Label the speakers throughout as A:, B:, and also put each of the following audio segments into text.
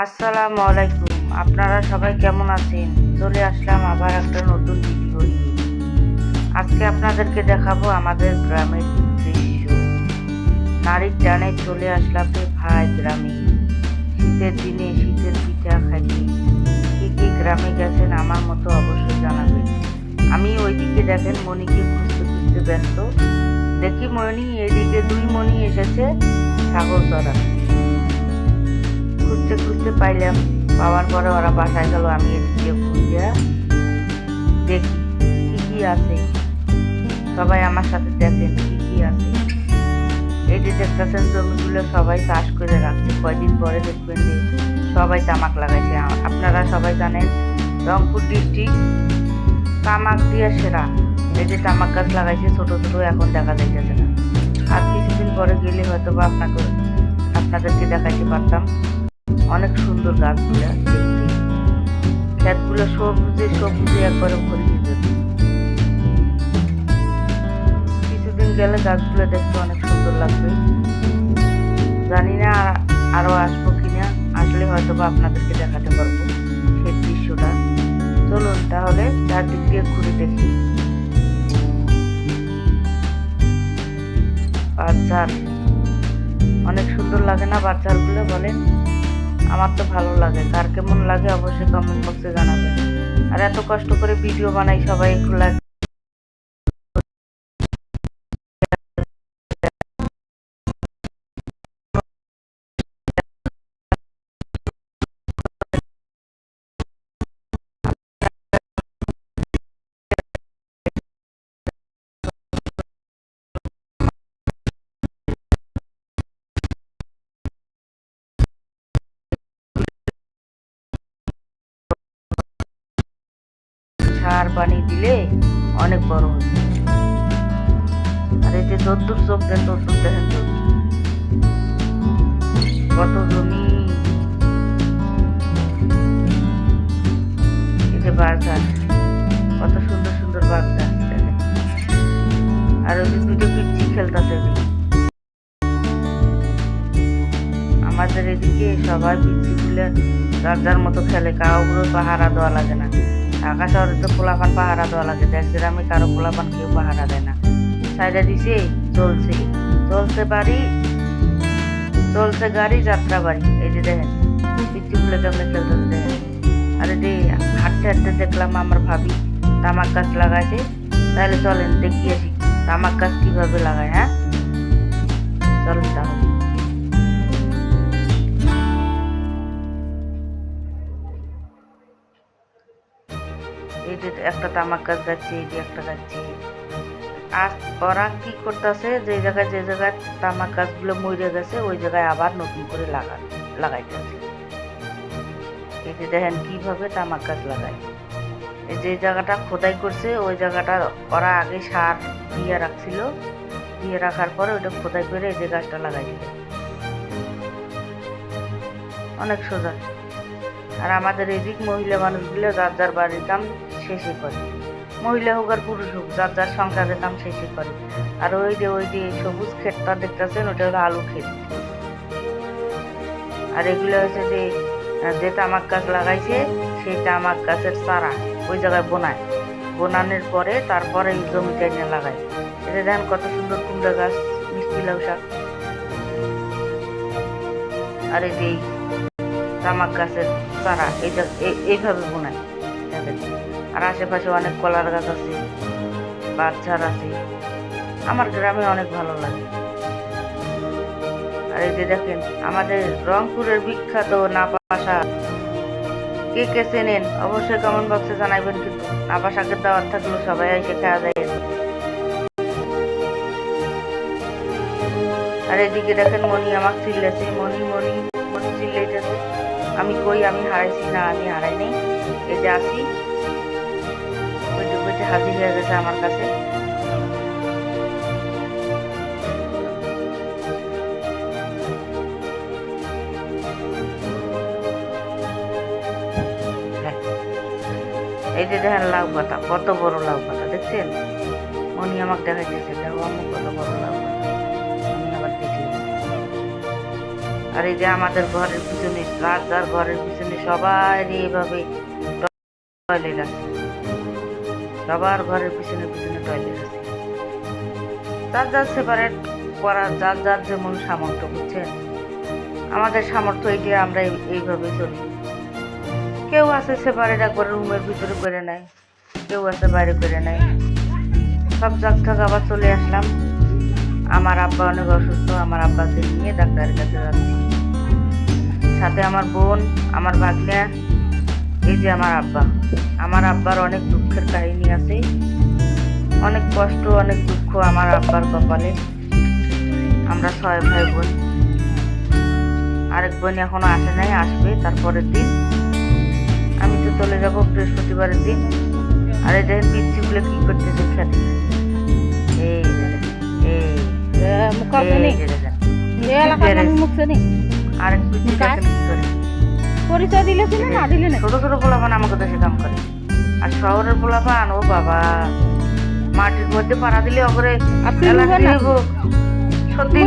A: আসসালামু আলাইকুম। আপনারা সবাই কেমন আছেন? চলে আসলাম আবার একটা নতুন ভিডিও নিয়ে। আজকে আপনাদেরকে দেখাবো আমাদের গ্রামের দৃশ্য। নারীর টানে চলে আসলাম রে ভাই গ্রামে। শীতের দিনে শীতের পিঠা খাইতে। কে কে গ্রামে গেছেন আমার মতো অবশ্যই জানাবেন। আমি ওইদিকে দেখেন মণিকে খুঁজতে খুঁজতে ব্যস্ত। দেখি মণি এদিকে দুই মণি এসেছে সাগরতলা। খুঁজতে খুঁজতে পাইলাম, পাওয়ার পরে ওরা বাসায় গেল। আমি এদিকে খুঁজে দেখি কি কি আছে। সবাই আমার সাথে দেখেন কি কি আছে। এই যে দেখতেছেন জমিগুলো সবাই চাষ করে রাখছে, কয়দিন পরে দেখবেন যে সবাই তামাক লাগাইছে। আপনারা সবাই জানেন রংপুর ডিস্ট্রিক্ট তামাক দিয়ে সেরা। এই যে তামাক গাছ লাগাইছে ছোট ছোট, এখন দেখা যাইতেছে না। আর কিছুদিন পরে গেলে হয়তো বা আপনাদেরকে দেখাইতে পারতাম। অনেক সুন্দর গাছগুলো দেখতে, ক্ষেতগুলো সবুজে সবুজে একবারে ভরিয়ে যেত। কিছুদিন গেলে গাছগুলো দেখতে অনেক সুন্দর লাগবে। জানি না আরো আসবো কিনা, আসলে হয়তো বা আপনাদেরকে দেখাতে পারবো সেই দৃশ্যটা। চলুন তাহলে চারদিক দিয়ে ঘুরে দেখি। বাচ্চার অনেক সুন্দর লাগে না বাচ্চাগুলো? বলেন। আমার তো ভালো লাগে, কার কেমন লাগে অবশ্যই কমেন্ট বক্সে জানাবেন। আর এত কষ্ট করে ভিডিও বানাই, সবাই একটু লাইক সার পানি দিলে অনেক বড় হচ্ছে। আর এই যে যদ্দূর চোখ দেন তদ্দূর দেখেন জমি, কত জমি। এই যে বাঁশ গাছ, কত সুন্দর সুন্দর বাঁশ গাছ দেখেন। আর ওই যে দুটো পিচ্ছি খেলতেছে। আমাদের এদিকে সবাই পিচ্ছিগুলো যার যার মতো খেলে, কাউগুলো পাহারা দেওয়া লাগে না। ঢাকা শহরে তো পোলাপান পাহারা দেওয়া লাগে, দেশ গ্রামে কারো পোলাপান কেউ পাহারা দেয় না। সাইডে দিছে, চলছে চলছে বাড়ি, চলছে গাড়ি, যাত্রা বাড়ি। এই যে দেখেন পিচ্ছিগুলো কেমনে খেলতেছে দেখেন। আর এই যে হাঁটতে হাঁটতে দেখলাম আমার ভাবি তামাক গাছ লাগাইছে। তাহলে চলেন দেখি আসি তামাক গাছ কিভাবে লাগায়। হ্যাঁ চলেন তাহলে। এই যে একটা তামাক গাছ গাচ্ছে, এই যে একটা গাচ্ছে। আর ওরা কি করতেছে, যে জায়গায় তামাক গাছগুলো মরে গেছে ওই জায়গায় আবার নতুন করে লাগাইতেছে। এই যে দেখেন কিভাবে তামাক গাছ লাগায়। এই যে জায়গাটা খোদাই করছে ওই জায়গাটা ওরা আগে সার দিয়ে রাখছিল, দিয়ে রাখার পরে ওইটা খোদাই করে এই যে গাছটা লাগাই দিল। অনেক সোজা। আর আমাদের এদিক মহিলা মানুষগুলো যার যার বাড়ির কাম শেষে করে, মহিলা হোক আর পুরুষ হোক, যার যার সংসারের কাম শেষে করে। আর ওই যে সবুজ ক্ষেতটা দেখতেছেন ওটা হলো আলু ক্ষেত। আর এগুলো হচ্ছে যে তামাক গাছ লাগাইছে সেই তামাক গাছের চারা ওই জায়গায় বোনানোর পরে তারপরে এই জমিটা নিয়ে লাগায়। এটা দেখেন কত সুন্দর কুমড়া গাছ, মিষ্টি লাউ শাক। আর এই যে তামাক গাছের চারা এইভাবে বোনায় দেখেন। আর আশেপাশে অনেক কলার গাছ আছে, বাচ্চার আছে। আমার গ্রামে অনেক ভালো লাগে। আর এই যে দেখেন আমাদের রংপুরের বিখ্যাত নাপা শাক, কে কে চেনেন অবশ্যই কমেন্ট বক্সে জানাবেন। কিন্তু নাপা শাকের দাওয়াত থাকলেও সবাই এসে খাওয়া যায়। আর এদিকে দেখেন মণি আমাকে চিল্লেছে, মণি মণি মণি চিল্লাইতেছে। আমি কই আমি হারাইছি না, আমি হারাই নেই। এই যে আসি, ওই যে হাজির হয়ে গেছে আমার কাছে। এই যে দেখেন লাউ পাতা, কত বড় লাউ পাতা দেখছেন? মনি আমাকে দেখাইতেছে, দেখো আমার কত বড় লাউ পাতা। আমি আবার দেখলাম আর এই যে আমাদের ঘরের পিছনে, যার যার ঘরের পিছনে সবাই এইভাবে টয়লেট আছে, সবার ঘরের পিছনে পিছনে টয়লেট আছে। যার যার সেপারেট করা, যার যার যেমন সামর্থ্য, বুঝছেন? আমাদের সামর্থ্য এইটা, আমরা এইভাবে চলি। কেউ আছে সেপারেট একবার রুমের ভিতরে করে নেয়, কেউ আছে বাইরে করে নেয়। সব জায়গা থেকে আবার চলে আসলাম। আমার আব্বা অনেক অসুস্থ, আমার আব্বাকে নিয়ে ডাক্তারের কাছে যাচ্ছি। সাথে আমার বোন, আমার ভাগ্নে, এই যে আমার আব্বা। আমার আব্বার অনেক দুঃখের কাহিনী আছে, অনেক কষ্ট, অনেক দুঃখ আমার আব্বার কপালে। আমরা 6 ভাই বোন। আরেক বোন এখনো আসে নাই, আসবে তারপরের দিন। আমি তো চলে যাব বৃহস্পতিবারের দিন। আর এই দেখেন পিচ্ছিগুলো কি করতেছে খেতে।
B: পরিচয় দিলে না দিলে না।
A: ছোট ছোট পোলাপান আমাকে দেশে কাম করে, আর শহরের পোলাপান ও বাবা মাটির মধ্যে পাড়া দিলে ওপরে সত্যি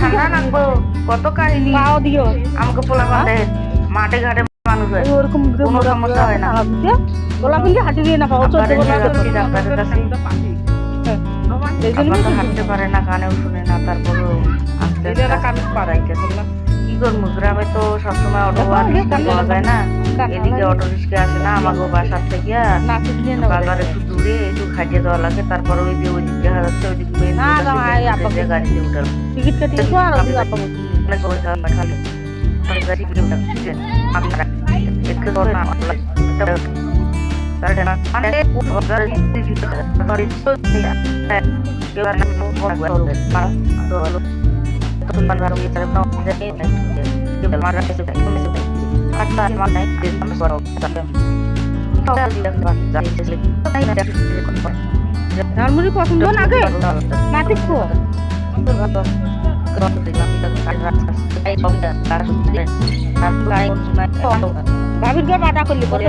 A: ঠান্ডা নাকবো, কত কাহিনী আমাকে পোলাপান দেয়। মাঠে ঘাটে মানুষ হয়, কোনো সমস্যা হয় না। হাঁটতে পারে না, কানেও শুনে না, তারপরেও কি করবো? গ্রামে তো সবসময় অটো পাওয়া যায় না, এদিকে অটো রিক্সা আসে না। আমাকে বাসার থেকে বাজার একটু দূরে, একটু খাইয়ে দেওয়া লাগে। তারপরে ওই যে ওইদিক দেখা যাচ্ছে, ওইদিক গাড়িতে উঠাল টিকিট কেটে
B: ঝালমুড়ি পছন্দ লাগে না? ঠিক ভাবির গা বাটা করলি কত